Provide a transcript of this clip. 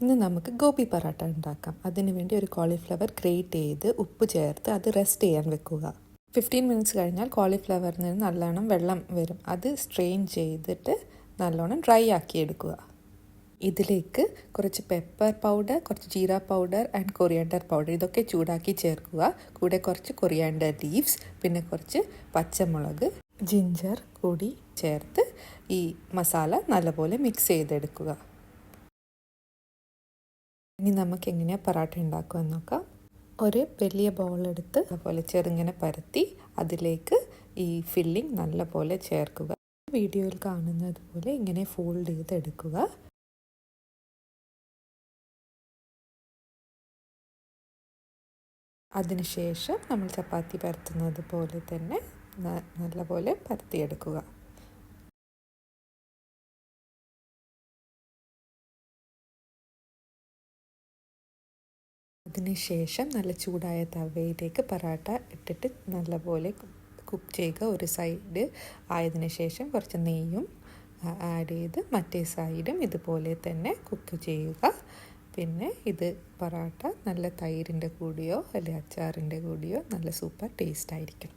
ഇന്ന് നമുക്ക് ഗോബി പറാട്ട ഉണ്ടാക്കാം. അതിന് വേണ്ടി ഒരു കോളിഫ്ലവർ ഗ്രേറ്റ് ചെയ്ത് ഉപ്പ് ചേർത്ത് അത് റെസ്റ്റ് ചെയ്യാൻ വെക്കുക. 15 മിനിറ്റ്സ് കഴിഞ്ഞാൽ കോളിഫ്ലവറിൽ നിന്ന് നല്ലോണം വെള്ളം വരും. അത് സ്ട്രെയിൻ ചെയ്തിട്ട് നല്ലോണം ഡ്രൈ ആക്കി എടുക്കുക. ഇതിലേക്ക് കുറച്ച് പെപ്പർ പൗഡർ, കുറച്ച് jeera powder and coriander powder ഇതൊക്കെ ചൂടാക്കി ചേർക്കുക. കൂടെ കുറച്ച് കൊറിയാണ്ടർ ലീവ്സ്, പിന്നെ കുറച്ച് പച്ചമുളക്, ജിഞ്ചർ കൂടി ചേർത്ത് ഈ മസാല നല്ലപോലെ മിക്സ് ചെയ്തെടുക്കുക. ഇനി നമുക്ക് എങ്ങനെയാണ് പറാട്ട ഉണ്ടാക്കുമെന്ന് നോക്കാം. ഒരു വലിയ ബൗളെടുത്ത് അതുപോലെ ചെറുങ്ങനെ പരത്തി അതിലേക്ക് ഈ ഫില്ലിംഗ് നല്ലപോലെ ചേർക്കുക. വീഡിയോയിൽ കാണുന്നത് പോലെ ഇങ്ങനെ ഫോൾഡ് ചെയ്തെടുക്കുക. അതിനുശേഷം നമ്മൾ ചപ്പാത്തി പരത്തുന്നത് പോലെ തന്നെ നല്ലപോലെ പരത്തിയെടുക്കുക. അതിനുശേഷം നല്ല ചൂടായ തവയിലേക്ക് പറാട്ട ഇട്ടിട്ട് നല്ലപോലെ കുക്ക് ചെയ്യുക. ഒരു സൈഡ് ആയതിനു ശേഷം കുറച്ച് നെയ്യും ആഡ് ചെയ്ത് മറ്റേ സൈഡും ഇതുപോലെ തന്നെ കുക്ക് ചെയ്യുക. പിന്നെ ഇത് പറാട്ട നല്ല തൈരിൻ്റെ കൂടിയോ അല്ലെങ്കിൽ അച്ചാറിൻ്റെ കൂടിയോ നല്ല സൂപ്പർ ടേസ്റ്റ് ആയിരിക്കും.